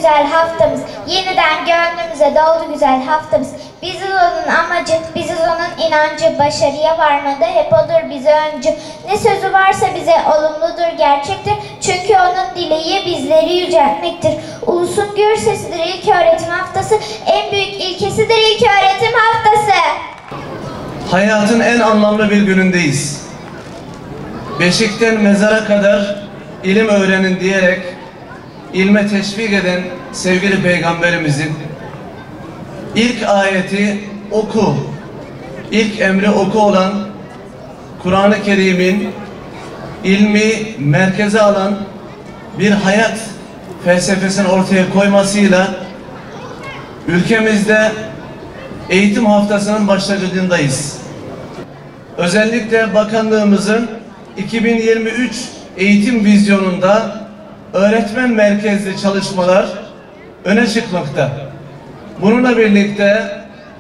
güzel haftamız. Yeniden gönlümüze doldu güzel haftamız. Biziz onun amacı, biziz onun inancı. Başarıya varmada hep odur bize öncü. Ne sözü varsa bize olumludur, gerçektir. Çünkü onun dileği bizleri yüceltmektir. Ulusun gür sesidir ilk öğretim haftası. En büyük ilkesidir ilk öğretim haftası. Hayatın en anlamlı bir günündeyiz. Beşikten mezara kadar ilim öğrenin diyerek ilme teşvik eden sevgili Peygamberimizin ilk ayeti oku, ilk emri oku olan Kur'an-ı Kerim'in ilmi merkeze alan bir hayat felsefesini ortaya koymasıyla ülkemizde eğitim haftasının başlangıcındayız. Özellikle bakanlığımızın 2023 eğitim vizyonunda öğretmen merkezli çalışmalar öne çıkmakta. Bununla birlikte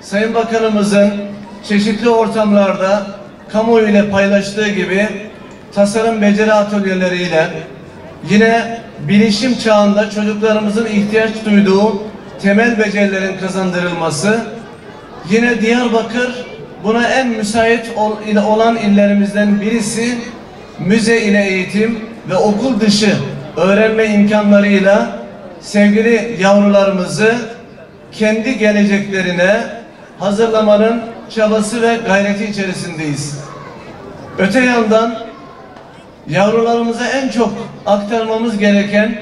Sayın Bakanımızın çeşitli ortamlarda kamuoyu ile paylaştığı gibi tasarım beceri atölyeleriyle yine bilişim çağında çocuklarımızın ihtiyaç duyduğu temel becerilerin kazandırılması, yine Diyarbakır buna en müsait olan illerimizden birisi, müze ile eğitim ve okul dışı öğrenme imkanlarıyla sevgili yavrularımızı kendi geleceklerine hazırlamanın çabası ve gayreti içerisindeyiz. Öte yandan yavrularımıza en çok aktarmamız gereken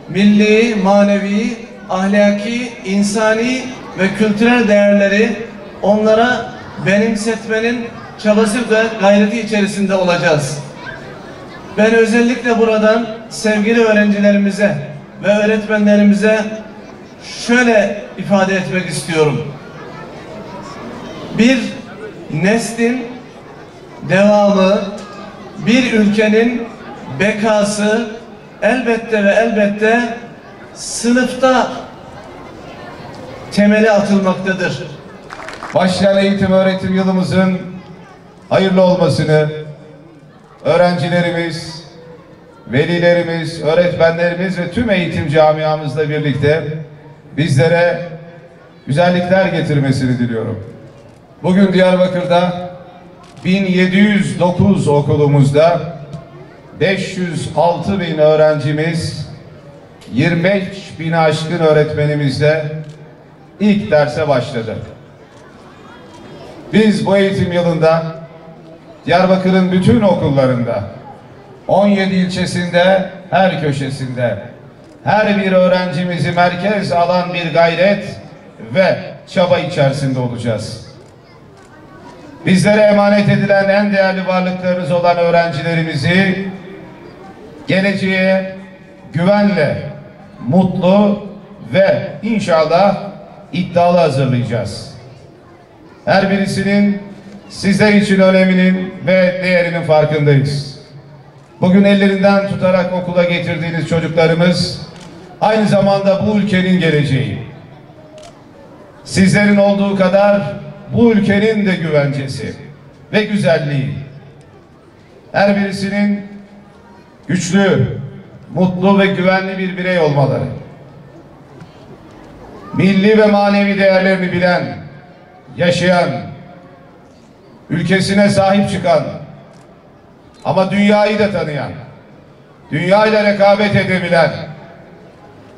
milli, manevi, ahlaki, insani ve kültürel değerleri onlara benimsetmenin çabası ve gayreti içerisinde olacağız. Ben özellikle buradan sevgili öğrencilerimize ve öğretmenlerimize şöyle ifade etmek istiyorum. Bir neslin devamı, bir ülkenin bekası elbette ve elbette sınıfta temeli atılmaktadır. Başlayan eğitim öğretim yılımızın hayırlı olmasını öğrencilerimiz, velilerimiz, öğretmenlerimiz ve tüm eğitim camiamızla birlikte bizlere güzellikler getirmesini diliyorum. Bugün Diyarbakır'da 1709 okulumuzda 506.000 öğrencimiz, 25.000'i aşkın öğretmenimizle ilk derse başladı. Biz bu eğitim yılında Diyarbakır'ın bütün okullarında, 17 ilçesinde, her köşesinde, her bir öğrencimizi merkez alan bir gayret ve çaba içerisinde olacağız. Bizlere emanet edilen en değerli varlıklarımız olan öğrencilerimizi geleceğe güvenle, mutlu ve inşallah iddialı hazırlayacağız. Her birisinin sizler için öneminin ve değerinin farkındayız. Bugün ellerinden tutarak okula getirdiğiniz çocuklarımız aynı zamanda bu ülkenin geleceği. Sizlerin olduğu kadar bu ülkenin de güvencesi ve güzelliği. Her birisinin güçlü, mutlu ve güvenli bir birey olmaları. Milli ve manevi değerlerini bilen, yaşayan, ülkesine sahip çıkan ama dünyayı da tanıyan, dünyayla rekabet edebilen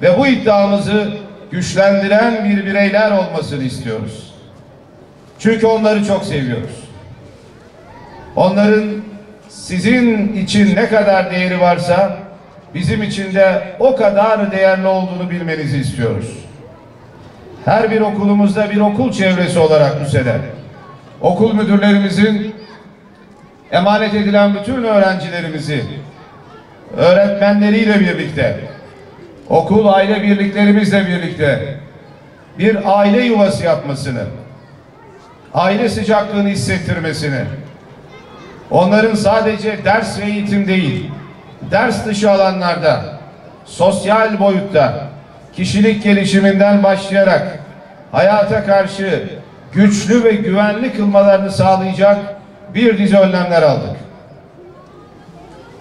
ve bu iddiamızı güçlendiren bir bireyler olmasını istiyoruz. Çünkü onları çok seviyoruz. Onların sizin için ne kadar değeri varsa bizim için de o kadar değerli olduğunu bilmenizi istiyoruz. Her bir okulumuzda bir okul çevresi olarak bu sene okul müdürlerimizin emanet edilen bütün öğrencilerimizi öğretmenleriyle birlikte, okul aile birliklerimizle birlikte bir aile yuvası yapmasını, aile sıcaklığını hissettirmesini, onların sadece ders ve eğitim değil, ders dışı alanlarda, sosyal boyutta, kişilik gelişiminden başlayarak hayata karşı güçlü ve güvenli kılmalarını sağlayacak bir dizi önlemler aldık.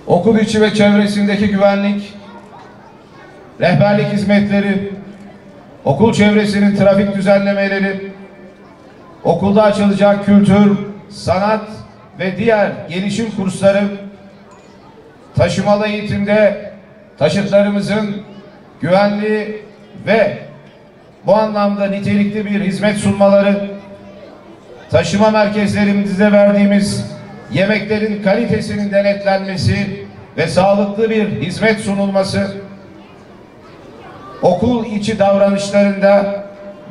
Okul içi ve çevresindeki güvenlik rehberlik hizmetleri, okul çevresinin trafik düzenlemeleri, okulda açılacak kültür, sanat ve diğer gelişim kursları, taşımalı eğitimde taşıtlarımızın güvenli ve bu anlamda nitelikli bir hizmet sunmaları, taşıma merkezlerimizde verdiğimiz yemeklerin kalitesinin denetlenmesi ve sağlıklı bir hizmet sunulması, okul içi davranışlarında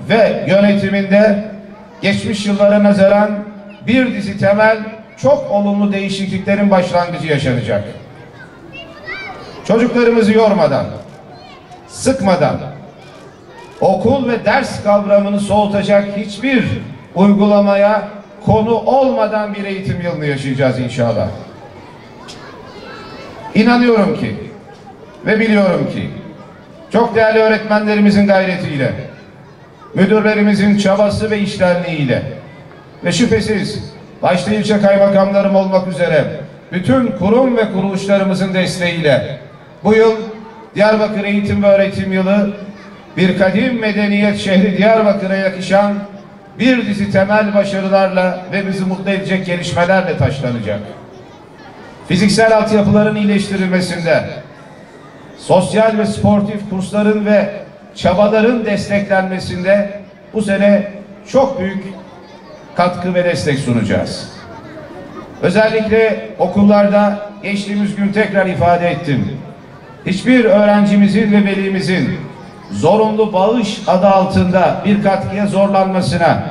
ve yönetiminde geçmiş yıllara nazaran bir dizi temel çok olumlu değişikliklerin başlangıcı yaşanacak. Çocuklarımızı yormadan, sıkmadan, okul ve ders kavramını soğutacak hiçbir uygulamaya konu olmadan bir eğitim yılını yaşayacağız inşallah. İnanıyorum ki ve biliyorum ki çok değerli öğretmenlerimizin gayretiyle, müdürlerimizin çabası ve iştenliğiyle ve şüphesiz başta ilçe kaymakamlarım olmak üzere bütün kurum ve kuruluşlarımızın desteğiyle bu yıl Diyarbakır Eğitim ve Öğretim Yılı bir kadim medeniyet şehri Diyarbakır'a yakışan bir dizi temel başarılarla ve bizi mutlu edecek gelişmelerle taşlanacak. Fiziksel altyapıların iyileştirilmesinde, sosyal ve sportif kursların ve çabaların desteklenmesinde bu sene çok büyük katkı ve destek sunacağız. Özellikle okullarda geçtiğimiz gün tekrar ifade ettim. Hiçbir öğrencimizin ve velimizin zorunlu bağış adı altında bir katkıya zorlanmasına,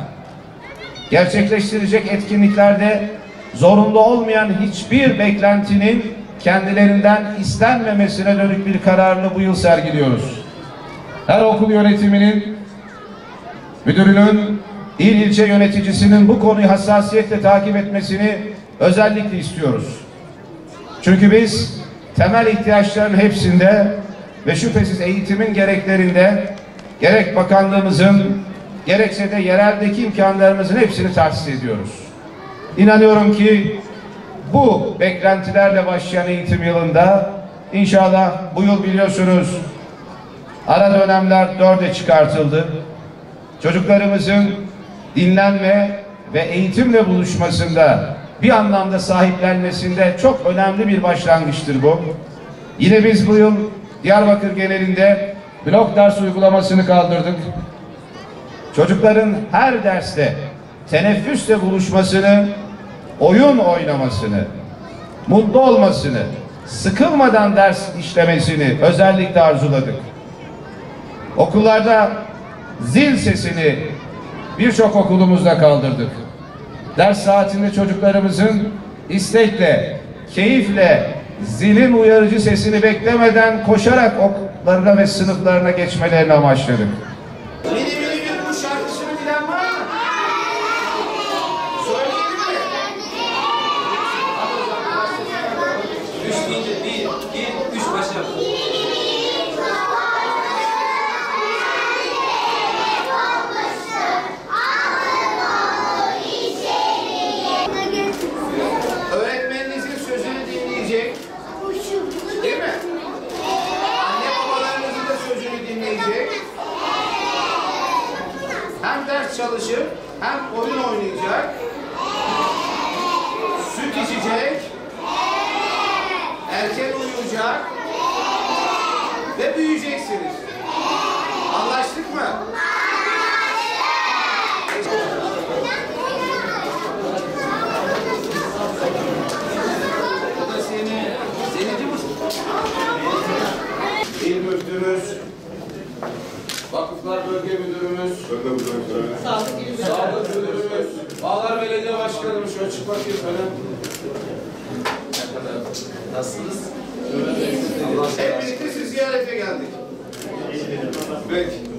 gerçekleştirecek etkinliklerde zorunlu olmayan hiçbir beklentinin kendilerinden istenmemesine dönük bir kararını bu yıl sergiliyoruz. Her okul yönetiminin, müdürünün, il ilçe yöneticisinin bu konuyu hassasiyetle takip etmesini özellikle istiyoruz. Çünkü biz temel ihtiyaçların hepsinde ve şüphesiz eğitimin gereklerinde gerek bakanlığımızın gerekse de yereldeki imkanlarımızın hepsini tahsis ediyoruz. İnanıyorum ki bu beklentilerle başlayan eğitim yılında inşallah bu yıl biliyorsunuz ara dönemler 4'e çıkartıldı. Çocuklarımızın dinlenme ve eğitimle buluşmasında bir anlamda sahiplenmesinde çok önemli bir başlangıçtır bu. Yine biz bu yıl Diyarbakır genelinde blok ders uygulamasını kaldırdık. Çocukların her derste teneffüsle buluşmasını, oyun oynamasını, mutlu olmasını, sıkılmadan ders işlemesini özellikle arzuladık. Okullarda zil sesini birçok okulumuzda kaldırdık. Ders saatinde çocuklarımızın istekle, keyifle, zilin uyarıcı sesini beklemeden koşarak okullarına ve sınıflarına geçmelerini amaçladık. Mini mini bir bu şarkısını bilen var mı? Söyleyelim mi? Üç deyince bir, iki, üç başla. Öğretmeninizin sözünü dinleyecek. Değil mi? Anne babalarınızın da sözünü dinleyecek. Hem ders çalışır, hem oyun oynayacak. Süt içecek. Erken uyuyacak. Ve büyüyeceksiniz. Anlaştık mı? Bu da senin misin? İl müftümüz, Vakıflar Bölge Müdürümüz, Sağlık Müdürümüz, Bağlar Belediye Başkanımız, şöyle çık bakayım falan. Nasılsınız? Hep birlikte sizi ziyarete geldik. Peki.